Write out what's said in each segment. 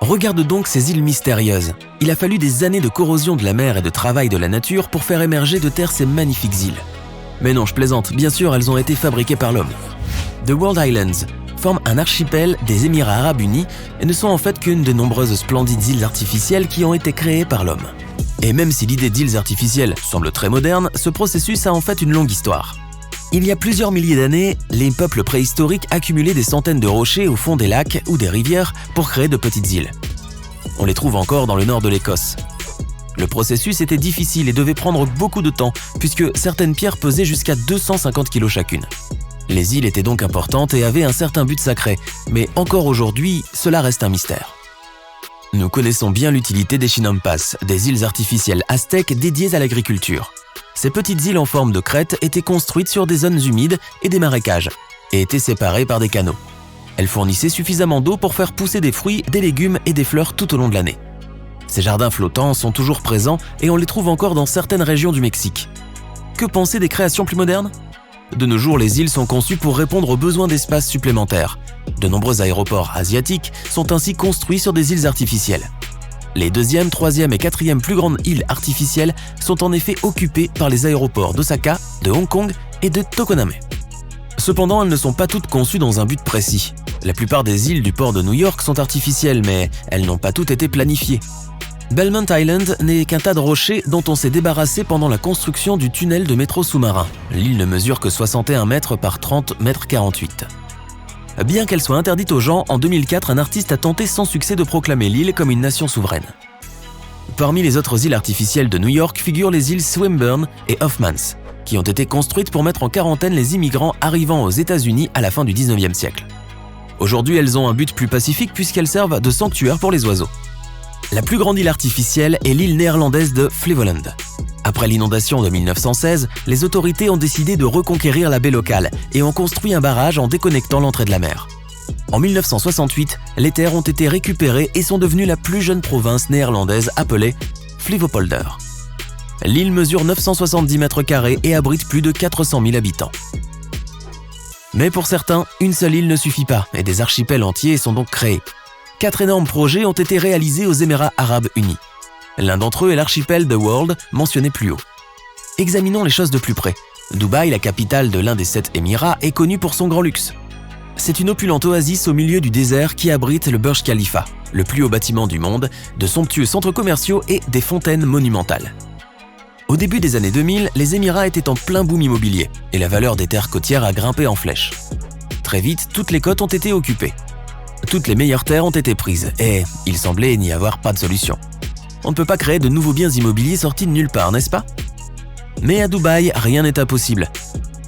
Regarde donc ces îles mystérieuses. Il a fallu des années de corrosion de la mer et de travail de la nature pour faire émerger de terre ces magnifiques îles. Mais non, je plaisante, bien sûr, elles ont été fabriquées par l'homme. The World Islands forment un archipel des Émirats arabes unis et ne sont en fait qu'une des nombreuses splendides îles artificielles qui ont été créées par l'homme. Et même si l'idée d'îles artificielles semble très moderne, ce processus a en fait une longue histoire. Il y a plusieurs milliers d'années, les peuples préhistoriques accumulaient des centaines de rochers au fond des lacs ou des rivières pour créer de petites îles. On les trouve encore dans le nord de l'Écosse. Le processus était difficile et devait prendre beaucoup de temps, puisque certaines pierres pesaient jusqu'à 250 kg chacune. Les îles étaient donc importantes et avaient un certain but sacré, mais encore aujourd'hui, cela reste un mystère. Nous connaissons bien l'utilité des chinampas, des îles artificielles aztèques dédiées à l'agriculture. Ces petites îles en forme de crête étaient construites sur des zones humides et des marécages, et étaient séparées par des canaux. Elles fournissaient suffisamment d'eau pour faire pousser des fruits, des légumes et des fleurs tout au long de l'année. Ces jardins flottants sont toujours présents et on les trouve encore dans certaines régions du Mexique. Que penser des créations plus modernes ? De nos jours, les îles sont conçues pour répondre aux besoins d'espace supplémentaires. De nombreux aéroports asiatiques sont ainsi construits sur des îles artificielles. Les deuxième, troisième et quatrième plus grandes îles artificielles sont en effet occupées par les aéroports d'Osaka, de Hong Kong et de Tokoname. Cependant, elles ne sont pas toutes conçues dans un but précis. La plupart des îles du port de New York sont artificielles, mais elles n'ont pas toutes été planifiées. Belmont Island n'est qu'un tas de rochers dont on s'est débarrassé pendant la construction du tunnel de métro sous-marin. L'île ne mesure que 61 mètres par 30 mètres 48. Bien qu'elle soit interdite aux gens, en 2004, un artiste a tenté sans succès de proclamer l'île comme une nation souveraine. Parmi les autres îles artificielles de New York figurent les îles Swinburne et Hoffmans, qui ont été construites pour mettre en quarantaine les immigrants arrivant aux États-Unis à la fin du 19e siècle. Aujourd'hui, elles ont un but plus pacifique puisqu'elles servent de sanctuaire pour les oiseaux. La plus grande île artificielle est l'île néerlandaise de Flevoland. Après l'inondation de 1916, les autorités ont décidé de reconquérir la baie locale et ont construit un barrage en déconnectant l'entrée de la mer. En 1968, les terres ont été récupérées et sont devenues la plus jeune province néerlandaise appelée Flevopolder. L'île mesure 970 mètres carrés et abrite plus de 400 000 habitants. Mais pour certains, une seule île ne suffit pas et des archipels entiers sont donc créés. 4 énormes projets ont été réalisés aux Émirats arabes unis. L'un d'entre eux est l'archipel The World, mentionné plus haut. Examinons les choses de plus près. Dubaï, la capitale de l'un des 7 Émirats, est connue pour son grand luxe. C'est une opulente oasis au milieu du désert qui abrite le Burj Khalifa, le plus haut bâtiment du monde, de somptueux centres commerciaux et des fontaines monumentales. Au début des années 2000, les Émirats étaient en plein boom immobilier et la valeur des terres côtières a grimpé en flèche. Très vite, toutes les côtes ont été occupées. Toutes les meilleures terres ont été prises et il semblait n'y avoir pas de solution. On ne peut pas créer de nouveaux biens immobiliers sortis de nulle part, n'est-ce pas ? Mais à Dubaï, rien n'est impossible.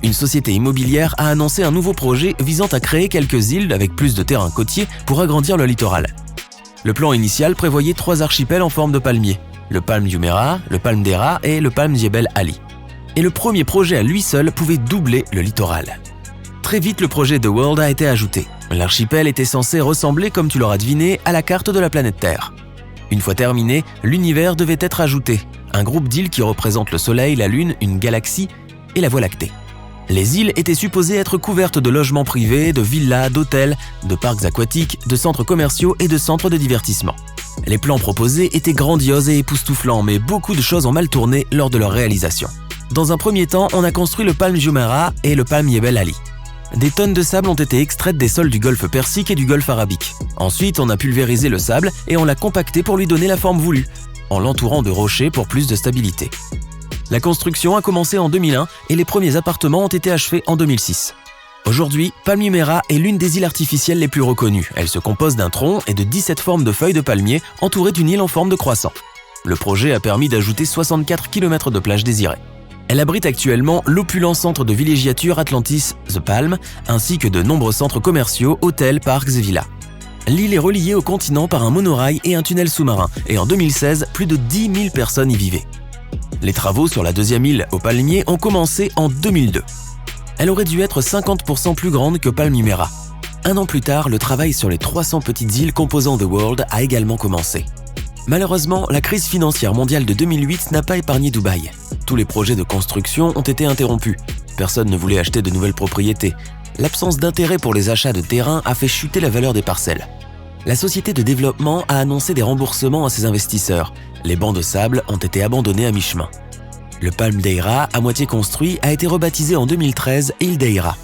Une société immobilière a annoncé un nouveau projet visant à créer quelques îles avec plus de terrain côtier pour agrandir le littoral. Le plan initial prévoyait 3 archipels en forme de palmiers, le Palm Jumeirah, le Palm Deira et le Palm Jebel Ali. Et le premier projet à lui seul pouvait doubler le littoral. Très vite, le projet The World a été ajouté. L'archipel était censé ressembler, comme tu l'auras deviné, à la carte de la planète Terre. Une fois terminé, l'univers devait être ajouté, un groupe d'îles qui représentent le Soleil, la Lune, une galaxie et la Voie lactée. Les îles étaient supposées être couvertes de logements privés, de villas, d'hôtels, de parcs aquatiques, de centres commerciaux et de centres de divertissement. Les plans proposés étaient grandioses et époustouflants, mais beaucoup de choses ont mal tourné lors de leur réalisation. Dans un premier temps, on a construit le Palm Jumeirah et le Palm Jebel Ali. Des tonnes de sable ont été extraites des sols du golfe Persique et du golfe Arabique. Ensuite, on a pulvérisé le sable et on l'a compacté pour lui donner la forme voulue, en l'entourant de rochers pour plus de stabilité. La construction a commencé en 2001 et les premiers appartements ont été achevés en 2006. Aujourd'hui, Palm Jumeirah est l'une des îles artificielles les plus reconnues. Elle se compose d'un tronc et de 17 formes de feuilles de palmier entourées d'une île en forme de croissant. Le projet a permis d'ajouter 64 km de plage désirée. Elle abrite actuellement l'opulent centre de villégiature Atlantis The Palm, ainsi que de nombreux centres commerciaux, hôtels, parcs et villas. L'île est reliée au continent par un monorail et un tunnel sous-marin, et en 2016, plus de 10 000 personnes y vivaient. Les travaux sur la deuxième île aux palmiers ont commencé en 2002. Elle aurait dû être 50% plus grande que Palm Jumeirah. Un an plus tard, le travail sur les 300 petites îles composant The World a également commencé. Malheureusement, la crise financière mondiale de 2008 n'a pas épargné Dubaï. Tous les projets de construction ont été interrompus. Personne ne voulait acheter de nouvelles propriétés. L'absence d'intérêt pour les achats de terrain a fait chuter la valeur des parcelles. La société de développement a annoncé des remboursements à ses investisseurs. Les bancs de sable ont été abandonnés à mi-chemin. Le Palm Deira, à moitié construit, a été rebaptisé en 2013 Île Deira.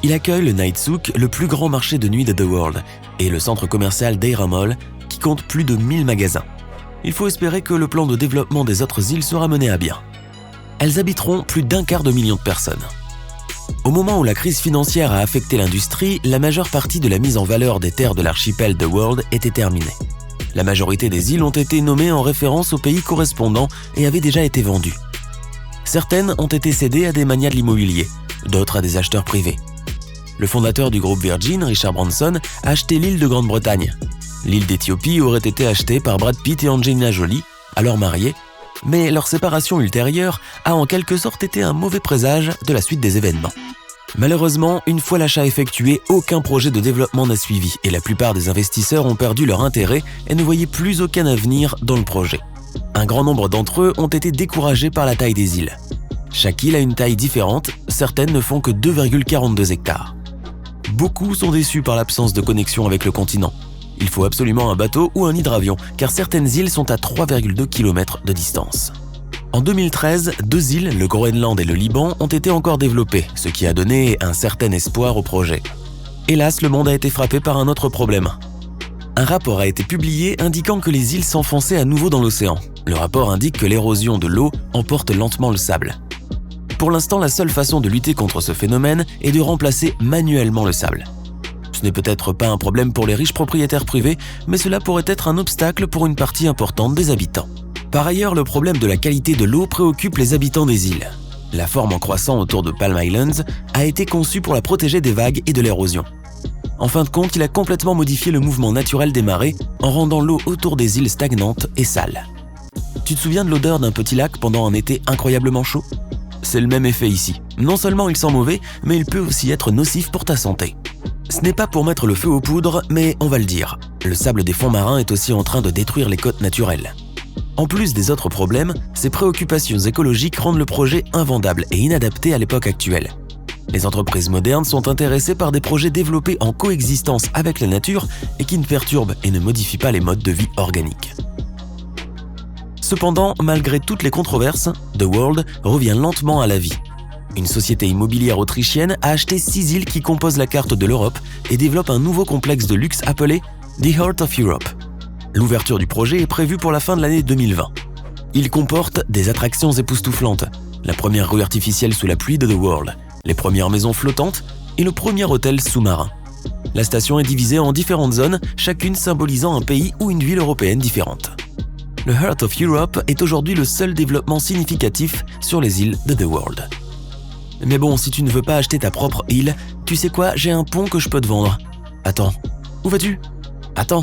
Il accueille le Night Souk, le plus grand marché de nuit de The World, et le centre commercial Deira Mall, qui compte plus de 1000 magasins. Il faut espérer que le plan de développement des autres îles sera mené à bien. Elles habiteront plus d'1,25 million de personnes. Au moment où la crise financière a affecté l'industrie, la majeure partie de la mise en valeur des terres de l'archipel The World était terminée. La majorité des îles ont été nommées en référence aux pays correspondants et avaient déjà été vendues. Certaines ont été cédées à des magnats de l'immobilier, d'autres à des acheteurs privés. Le fondateur du groupe Virgin, Richard Branson, a acheté l'île de Grande-Bretagne. L'île d'Éthiopie aurait été achetée par Brad Pitt et Angelina Jolie, alors mariés, mais leur séparation ultérieure a en quelque sorte été un mauvais présage de la suite des événements. Malheureusement, une fois l'achat effectué, aucun projet de développement n'a suivi et la plupart des investisseurs ont perdu leur intérêt et ne voyaient plus aucun avenir dans le projet. Un grand nombre d'entre eux ont été découragés par la taille des îles. Chaque île a une taille différente, certaines ne font que 2,42 hectares. Beaucoup sont déçus par l'absence de connexion avec le continent. Il faut absolument un bateau ou un hydravion, car certaines îles sont à 3,2 km de distance. En 2013, 2 îles, le Groenland et le Liban, ont été encore développées, ce qui a donné un certain espoir au projet. Hélas, le monde a été frappé par un autre problème. Un rapport a été publié indiquant que les îles s'enfonçaient à nouveau dans l'océan. Le rapport indique que l'érosion de l'eau emporte lentement le sable. Pour l'instant, la seule façon de lutter contre ce phénomène est de remplacer manuellement le sable. Ce n'est peut-être pas un problème pour les riches propriétaires privés, mais cela pourrait être un obstacle pour une partie importante des habitants. Par ailleurs, le problème de la qualité de l'eau préoccupe les habitants des îles. La forme en croissant autour de Palm Islands a été conçue pour la protéger des vagues et de l'érosion. En fin de compte, il a complètement modifié le mouvement naturel des marées en rendant l'eau autour des îles stagnante et sale. Tu te souviens de l'odeur d'un petit lac pendant un été incroyablement chaud ? C'est le même effet ici. Non seulement il sent mauvais, mais il peut aussi être nocif pour ta santé. Ce n'est pas pour mettre le feu aux poudres, mais on va le dire. Le sable des fonds marins est aussi en train de détruire les côtes naturelles. En plus des autres problèmes, ces préoccupations écologiques rendent le projet invendable et inadapté à l'époque actuelle. Les entreprises modernes sont intéressées par des projets développés en coexistence avec la nature et qui ne perturbent et ne modifient pas les modes de vie organiques. Cependant, malgré toutes les controverses, The World revient lentement à la vie. Une société immobilière autrichienne a acheté 6 îles qui composent la carte de l'Europe et développe un nouveau complexe de luxe appelé The Heart of Europe. L'ouverture du projet est prévue pour la fin de l'année 2020. Il comporte des attractions époustouflantes, la première rue artificielle sous la pluie de The World, les premières maisons flottantes et le premier hôtel sous-marin. La station est divisée en différentes zones, chacune symbolisant un pays ou une ville européenne différente. Le Heart of Europe est aujourd'hui le seul développement significatif sur les îles de The World. Mais bon, si tu ne veux pas acheter ta propre île, tu sais quoi, j'ai un pont que je peux te vendre. Attends, où vas-tu ? Attends.